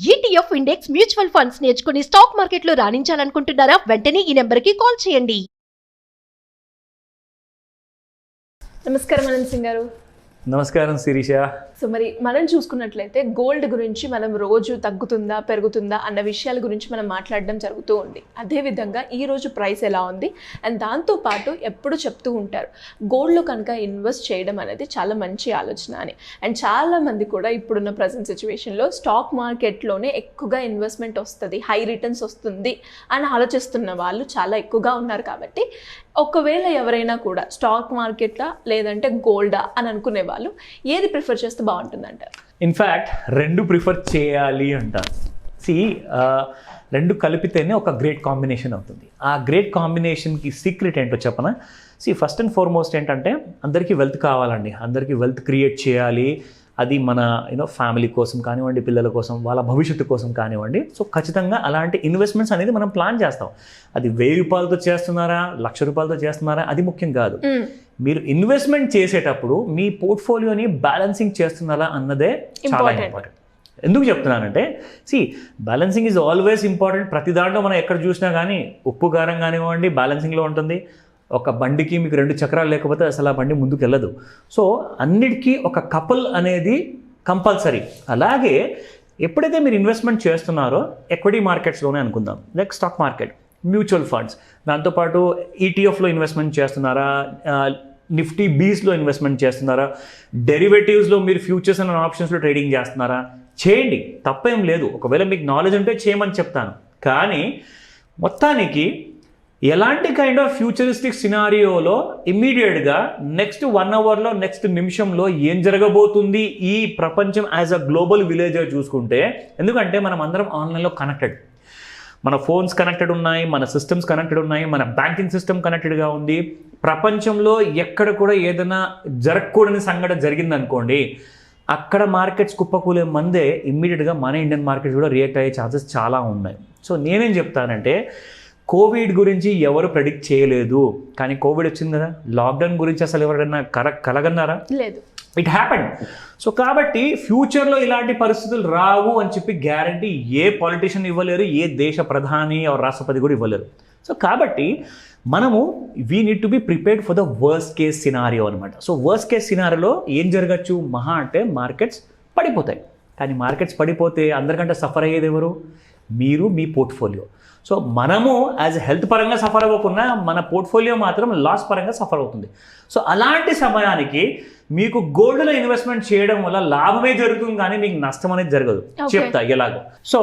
ETF index mutual funds నేర్చుకుని stock మార్కెట్లో రాణించాలనుకుంటున్నారా? వెంటనే ఈ నెంబర్కి కాల్ చేయండి. నమస్కారం అనంత్ సింగ్ గారు. నమస్కారం శిరీష. సో మరి మనం చూసుకున్నట్లయితే గోల్డ్ గురించి మనం రోజు తగ్గుతుందా పెరుగుతుందా అన్న విషయాల గురించి మనం మాట్లాడడం జరుగుతూ ఉంది. అదేవిధంగా ఈరోజు ప్రైస్ ఎలా ఉంది అండ్ దాంతోపాటు ఎప్పుడు చెప్తూ ఉంటారు గోల్డ్లో కనుక ఇన్వెస్ట్ చేయడం అనేది చాలా మంచి ఆలోచన అని. అండ్ చాలామంది కూడా ఇప్పుడున్న ప్రజెంట్ సిచ్యువేషన్లో స్టాక్ మార్కెట్లోనే ఎక్కువగా ఇన్వెస్ట్మెంట్ వస్తుంది, హై రిటర్న్స్ వస్తుంది అని ఆలోచిస్తున్న వాళ్ళు చాలా ఎక్కువగా ఉన్నారు. కాబట్టి ఒకవేళ ఎవరైనా కూడా స్టాక్ మార్కెటా లేదంటే గోల్డా అని అనుకునే వాళ్ళు ఏది ప్రిఫర్ చేస్తే బాగుంటుందంటారు? ఇన్ఫ్యాక్ట్ రెండు ప్రిఫర్ చేయాలి అంటారు. రెండు కలిపితేనే ఒక గ్రేట్ కాంబినేషన్ అవుతుంది. ఆ గ్రేట్ కాంబినేషన్కి సీక్రెట్ ఏంటో చెప్పనా? ఫస్ట్ అండ్ ఫార్మోస్ట్ ఏంటంటే అందరికీ వెల్త్ కావాలండి. అందరికీ వెల్త్ క్రియేట్ చేయాలి. అది మన ఫ్యామిలీ కోసం కానివ్వండి, పిల్లల కోసం, వాళ్ళ భవిష్యత్తు కోసం కానివ్వండి. సో ఖచ్చితంగా అలాంటి ఇన్వెస్ట్మెంట్స్ అనేది మనం ప్లాన్ చేస్తాం. అది 1000 రూపాయలతో చేస్తున్నారా, 1,00,000 రూపాయలతో చేస్తున్నారా, అది ముఖ్యం కాదు. మీరు ఇన్వెస్ట్మెంట్ చేసేటప్పుడు మీ పోర్ట్ఫోలియోని బ్యాలెన్సింగ్ చేస్తున్నారా అన్నదే చాలా ఇంపార్టెంట్. ఎందుకు చెప్తున్నానంటే బ్యాలెన్సింగ్ ఈజ్ ఆల్వేస్ ఇంపార్టెంట్. ప్రతి దాంట్లో మనం ఎక్కడ చూసినా కానీ ఉప్పు కారం కానివ్వండి బ్యాలెన్సింగ్లో ఉంటుంది. ఒక బండికి మీకు 2 చక్రాలు లేకపోతే అసలు ఆ బండి ముందుకు వెళ్ళదు. సో అన్నిటికీ ఒక కపుల్ అనేది కంపల్సరీ. అలాగే ఎప్పుడైతే మీరు ఇన్వెస్ట్మెంట్ చేస్తున్నారో ఎక్విటీ మార్కెట్స్లోనే అనుకుందాం, like stock market, mutual funds, దాంతోపాటు ఈటీఎఫ్లో ఇన్వెస్ట్మెంట్ చేస్తున్నారా, నిఫ్టీ బీస్లో ఇన్వెస్ట్మెంట్ చేస్తున్నారా, డెరివేటివ్స్లో మీరు ఫ్యూచర్స్ అండ్ ఆప్షన్స్లో ట్రేడింగ్ చేస్తున్నారా, చేయండి, తప్పేం లేదు. ఒకవేళ మీకు నాలెడ్జ్ ఉంటే చేయమని చెప్తాను. కానీ మొత్తానికి ఎలాంటి కైండ్ ఆఫ్ ఫ్యూచరిస్టిక్ సినారియోలో ఇమ్మీడియట్గా నెక్స్ట్ 1 అవర్లో నెక్స్ట్ నిమిషంలో ఏం జరగబోతుంది ఈ ప్రపంచం యాజ్ అ గ్లోబల్ విలేజర్ చూసుకుంటే, ఎందుకంటే మనం అందరం ఆన్లైన్లో కనెక్టెడ్, మన ఫోన్స్ కనెక్టెడ్ ఉన్నాయి, మన సిస్టమ్స్ కనెక్టెడ్ ఉన్నాయి, మన బ్యాంకింగ్ సిస్టమ్ కనెక్టెడ్గా ఉంది. ప్రపంచంలో ఎక్కడ కూడా ఏదైనా జరగకూడని సంఘటన జరిగిందనుకోండి, అక్కడ మార్కెట్స్ కుప్పకూలే మందే ఇమ్మీడియట్గా మన ఇండియన్ మార్కెట్స్ కూడా రియాక్ట్ అయ్యే ఛాన్సెస్ చాలా ఉన్నాయి. సో నేనేం చెప్తానంటే, కోవిడ్ గురించి ఎవరు ప్రెడిక్ట్ చేయలేదు, కానీ కోవిడ్ వచ్చింది కదా. లాక్డౌన్ గురించి అసలు ఎవరైనా కలగన్నారా? లేదు. It happened. సో కాబట్టి ఫ్యూచర్లో ఇలాంటి పరిస్థితులు రావు అని చెప్పి గ్యారంటీ ఏ పాలిటీషియన్ ఇవ్వలేరు, ఏ దేశ ప్రధాని రాష్ట్రపతి కూడా ఇవ్వలేరు. సో కాబట్టి మనము we need to be prepared for the worst case scenario అనమాట. సో వర్స్ట్ కేస్ సినారియోలో ఏం జరగచ్చు మహా అంటే మార్కెట్స్ పడిపోతాయి. కానీ మార్కెట్స్ పడిపోతే అందరికంటే సఫర్ అయ్యేది ఎవరు? మీరు, మీ పోర్ట్ఫోలియో. సో మనము యాజ్ హెల్త్ పరంగా సఫర్ అవ్వకుండా మన పోర్ట్ఫోలియో మాత్రం లాస్ పరంగా సఫర్ అవుతుంది. సో అలాంటి సమయానికి మీకు గోల్డ్లో ఇన్వెస్ట్మెంట్ చేయడం వల్ల లాభమే జరుగుతుంది, కానీ మీకు నష్టం అనేది జరగదు. చెప్తా ఎలాగో. సో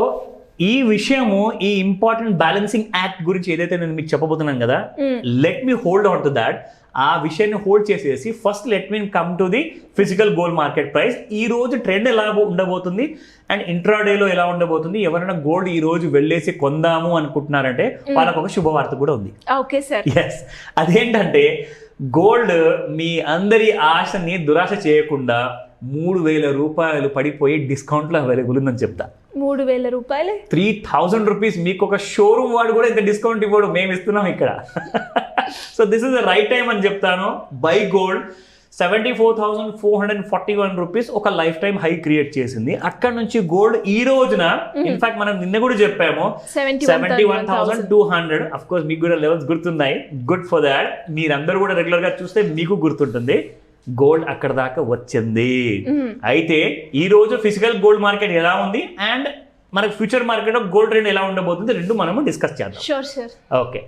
ఈ విషయము, ఈ ఇంపార్టెంట్ బ్యాలెన్సింగ్ యాక్ట్ గురించి ఏదైతే నేను మీకు చెప్పబోతున్నాను కదా, let me hold on to that. ఆ విషయాన్ని హోల్డ్ చేసేసి first let me come to the physical gold market price. ఈ రోజు ట్రెండ్ ఎలా ఉండబోతుంది అండ్ ఇంట్రాడేలో ఎలా ఉండబోతుంది. ఎవరైనా గోల్డ్ ఈ రోజు వెళ్ళేసి కొందాము అనుకుంటున్నారంటే వాళ్ళకు ఒక శుభవార్త కూడా ఉంది. Okay sir. ఎస్, అదేంటంటే గోల్డ్ మీ అందరి ఆశని దురాశ చేయకుండా 3,000 రూపాయలు పడిపోయి డిస్కౌంట్లో అవైలబుల్ ఉందని చెప్తా. 3,000 రూపాయలు, 3,000 రూపీస్. మీకు ఒక షోరూమ్ వాడు కూడా ఇంత డిస్కౌంట్ ఇవ్వడు, మేము ఇస్తున్నాం ఇక్కడ. So this is the right time అని చెప్తాను. బై గోల్డ్ 74,441 రూపీస్ ఒక లైఫ్ టైం హై క్రియేట్ చేసింది. అక్కడ నుంచి గోల్డ్ ఈ రోజున ఇన్ఫాక్ట్ మనం నిన్న కూడా చెప్పాము 71,200. అఫ్ కోర్స్ మీకు కూడా లెవెల్స్ గుర్తున్నాయి. Good for that. మీరందరూ కూడా రెగ్యులర్ గా చూస్తే మీకు గుర్తుంటుంది గోల్డ్ అక్కడ దాకా వచ్చింది. అయితే ఈ రోజు ఫిజికల్ గోల్డ్ మార్కెట్ ఎలా ఉంది అండ్ మనకు ఫ్యూచర్ మార్కెట్ గోల్డ్ ట్రెండ్ ఎలా ఉండబోతుంది రెండు మనము డిస్కస్ చేద్దాం. Sure sir. Okay.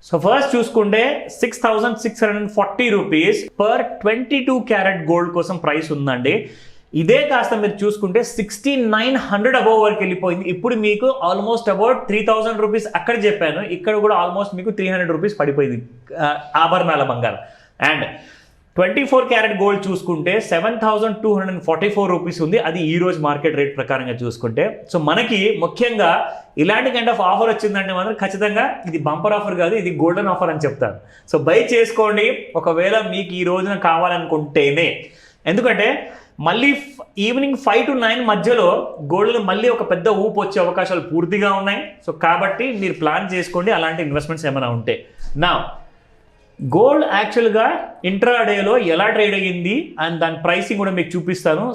So first చూసుకుంటే 6,640 రూపీస్ పర్ 22 క్యారెట్ గోల్డ్ కోసం ప్రైస్ ఉందండి. ఇదే కాస్త మీరు చూసుకుంటే 6,900 అబౌవ్ వరకు వెళ్ళిపోయింది. ఇప్పుడు మీకు ఆల్మోస్ట్ అబౌట్ 3,000 రూపీస్ అక్కడ చెప్పాను, ఇక్కడ కూడా ఆల్మోస్ట్ మీకు 300 రూపీస్ పడిపోయింది ఆభరణాల బంగారం. అండ్ 24 క్యారెట్ గోల్డ్ చూసుకుంటే 7,244 రూపీస్ ఉంది. అది ఈ రోజు మార్కెట్ రేట్ ప్రకారంగా చూసుకుంటే. సో మనకి ముఖ్యంగా ఇలాంటి కైండ్ ఆఫ్ ఆఫర్ వచ్చిందంటే మాత్రం ఖచ్చితంగా ఇది బంపర్ ఆఫర్ కాదు, ఇది గోల్డెన్ ఆఫర్ అని చెప్తాను. సో బై చేసుకోండి ఒకవేళ మీకు ఈ రోజున కావాలనుకుంటేనే. ఎందుకంటే మళ్ళీ ఈవినింగ్ 5 to 9 మధ్యలో గోల్డ్లో మళ్ళీ ఒక పెద్ద ఊపు వచ్చే అవకాశాలు పూర్తిగా ఉన్నాయి. సో కాబట్టి మీరు ప్లాన్ చేసుకోండి అలాంటి ఇన్వెస్ట్మెంట్స్ ఏమైనా ఉంటే. నా గోల్డ్ యాక్చువల్గా ఇంట్రాడేలో ఎలా ట్రేడ్ అయ్యింది అండ్ దాని ప్రైసింగ్ కూడా మీకు చూపిస్తాను.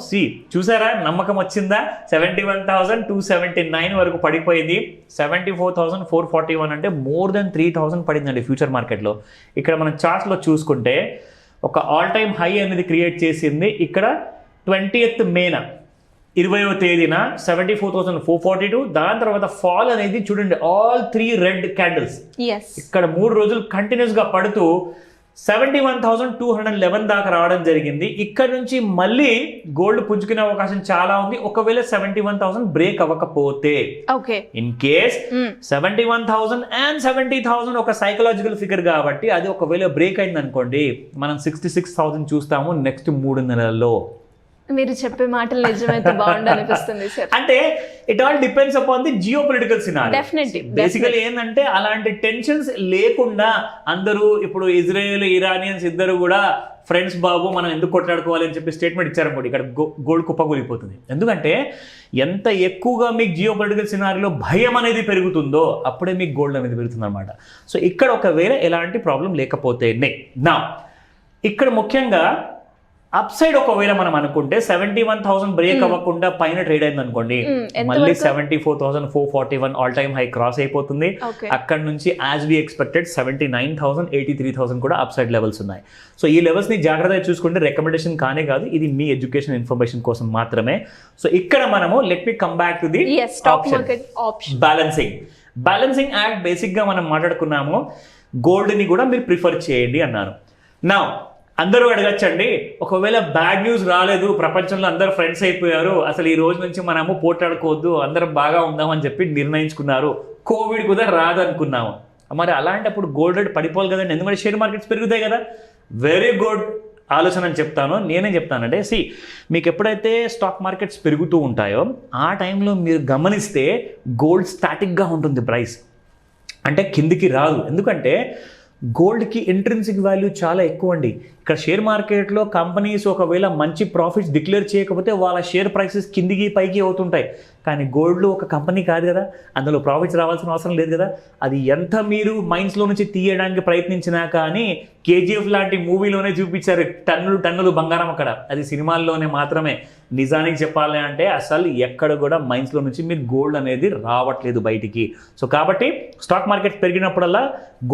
చూసారా, నమ్మకం వచ్చిందా? 71,279 వరకు పడిపోయింది. 74,441 అంటే మోర్ దెన్ 3,000 పడిందండి ఫ్యూచర్ మార్కెట్లో. ఇక్కడ మనం చార్ట్స్లో చూసుకుంటే ఒక ఆల్ టైమ్ హై అనేది క్రియేట్ చేసింది ఇక్కడ 20th మేన 20వ తేదీన 74,442. దాని తర్వాత ఫాల్ అనేది చూడండి, ఆల్ 3 రెడ్ క్యాండిల్స్ ఇక్కడ 3 రోజులు కంటిన్యూస్గా పడుతూ 71,211 దాకా రావడం జరిగింది. ఇక్కడ నుంచి మళ్ళీ గోల్డ్ పుంజుకునే అవకాశం చాలా ఉంది ఒకవేళ 71,000 బ్రేక్ అవ్వకపోతే. ఇన్ కేస్ 71,000 అండ్ 70,000 ఒక సైకలాజికల్ ఫిగర్ కాబట్టి అది ఒకవేళ బ్రేక్ అయింది అనుకోండి, మనం 66,000 చూస్తాము నెక్స్ట్ 3 నెలల్లో. మీరు చెప్పే మాటలు నిజమైతే బాగుండు అనిపిస్తుంది సార్. అంటే it all depends upon the geo political scenario. Definitely basically ఏంటంటే అలాంటి టెన్షన్స్ లేకుండా అందరూ ఇప్పుడు ఇజ్రాయెల్ ఇరానియన్స్ ఇద్దరు కూడా ఫ్రెండ్స్ బాబు మనం ఎందుకు కొట్లాడుకోవాలి అని చెప్పి స్టేట్మెంట్ ఇచ్చారనుకోండి, ఇక్కడ గోల్డ్ కుప్పకూలిపోతుంది. ఎందుకంటే ఎంత ఎక్కువగా మీకు జియో పొలిటికల్ సినారియోలో భయం అనేది పెరుగుతుందో అప్పుడే మీకు గోల్డ్ అనేది పెరుగుతుంది అనమాట. సో ఇక్కడ ఒకవేళ ఎలాంటి ప్రాబ్లం లేకపోతేనే నా ఇక్కడ ముఖ్యంగా అప్ సైడ్ ఒకవేళ మనం అనుకుంటే 71,000 బ్రేక్ అవ్వకుండా పైన ట్రేడ్ అయింది అనుకోండి, మళ్ళీ 74,441 ఆల్ టైమ్ హై క్రాస్ అయిపోతుంది. అక్కడ నుంచి యాజ్ వి ఎక్స్పెక్టెడ్ 79,000 83,000 కూడా అప్ సైడ్ లెవెల్స్ ఉన్నాయి. సో ఈ లెవెల్స్ ని జాగ్రత్తగా చూసుకుంటే రికమెండేషన్ కానే కాదు, ఇది మీ ఎడ్యుకేషన్ ఇన్ఫర్మేషన్ కోసం మాత్రమే. సో ఇక్కడ మనము let me come back to the balancing act. Basic గా మనం మాట్లాడుకున్నాము, గోల్డ్ ని కూడా మీరు ప్రిఫర్ చేయండి అన్నాను. నా అందరూ అడగచ్చండి, ఒకవేళ బ్యాడ్ న్యూస్ రాలేదు, ప్రపంచంలో అందరూ ఫ్రెండ్స్ అయిపోయారు, అసలు ఈ రోజు నుంచి మనము పోట్లాడుకోవద్దు, అందరం బాగా ఉందామని చెప్పి నిర్ణయించుకున్నారు, కోవిడ్ కూడా రాదనుకున్నాము, మరి అలాంటప్పుడు గోల్డ్ రేట్ పడిపోవాలి కదండి, ఎందుకంటే షేర్ మార్కెట్స్ పెరుగుతాయి కదా. వెరీ గుడ్ ఆలోచన అని చెప్తాను. నేనేం చెప్తానంటే మీకు ఎప్పుడైతే స్టాక్ మార్కెట్స్ పెరుగుతూ ఉంటాయో ఆ టైంలో మీరు గమనిస్తే గోల్డ్ స్టాటిక్గా ఉంటుంది ప్రైస్, అంటే కిందికి రాదు. ఎందుకంటే గోల్డ్కి ఇంట్రిన్సిక్ వాల్యూ చాలా ఎక్కువ అండి. ఇక్కడ షేర్ మార్కెట్లో కంపెనీస్ ఒకవేళ మంచి ప్రాఫిట్స్ డిక్లేర్ చేయకపోతే వాళ్ళ షేర్ ప్రైసెస్ కిందికి పైకి అవుతుంటాయి. కానీ గోల్డ్లో ఒక కంపెనీ కాదు కదా, అందులో ప్రాఫిట్స్ రావాల్సిన అవసరం లేదు కదా. అది ఎంత మీరు మైండ్స్లో నుంచి తీయడానికి ప్రయత్నించినా కానీ కేజీఎఫ్ లాంటి మూవీలోనే చూపించారు టన్నులు టన్నులు బంగారం అక్కడ, అది సినిమాల్లోనే మాత్రమే. నిజానికి చెప్పాలి అంటే అసలు ఎక్కడ కూడా మైండ్స్లో నుంచి మీరు గోల్డ్ అనేది రావట్లేదు బయటికి. సో కాబట్టి స్టాక్ మార్కెట్ పెరిగినప్పుడల్లా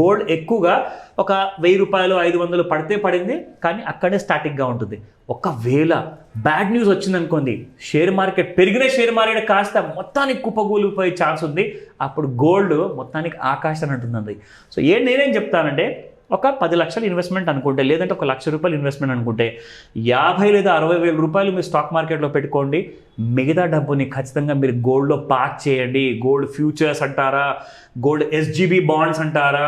గోల్డ్ ఎక్కువగా ఒక 1,000 రూపాయలు 500 పడితే పడింది, కానీ అక్కడే స్టాటిక్గా ఉంటుంది. ఒకవేళ బ్యాడ్ న్యూస్ వచ్చిందనుకోండి, షేర్ మార్కెట్ పెరిగిన షేర్ మార్కెట్ కాస్త మొత్తానికి కుప్పగూలిపోయే ఛాన్స్ ఉంది, అప్పుడు గోల్డ్ మొత్తానికి ఆకాశాన్ని అంటుందండి. సో నేనేం చెప్తానంటే ఒక 10 లక్షలు ఇన్వెస్ట్మెంట్ అనుకుంటే, లేదంటే ఒక ₹1,00,000 ఇన్వెస్ట్మెంట్ అనుకుంటే 50 లేదా 60,000 రూపాయలు మీరు స్టాక్ మార్కెట్లో పెట్టుకోండి. మిగతా డబ్బుని ఖచ్చితంగా మీరు గోల్డ్లో పార్క్ చేయండి. గోల్డ్ ఫ్యూచర్స్ అంటారా, గోల్డ్ SGB బాండ్స్ అంటారా,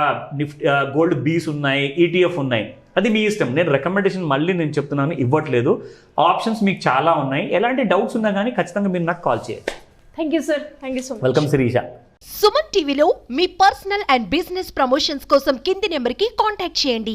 గోల్డ్ బీస్ ఉన్నాయి, ETF ఉన్నాయి, అది మీ ఇష్టం. నేను రికమెండేషన్ మళ్ళీ నేను చెప్తున్నాను, ఇవ్వట్లేదు. ఆప్షన్స్ మీకు చాలా ఉన్నాయి. ఎలాంటి డౌట్స్ ఉన్నా కానీ ఖచ్చితంగా మీరు నాకు కాల్ చేయండి. Thank you sir, thank you so much. Welcome Sirisha. Suman టీవీలో మీ పర్సనల్ అండ్ బిజినెస్ ప్రమోషన్స్ కోసం కింది నెంబర్కి కాంటాక్ట్ చేయండి.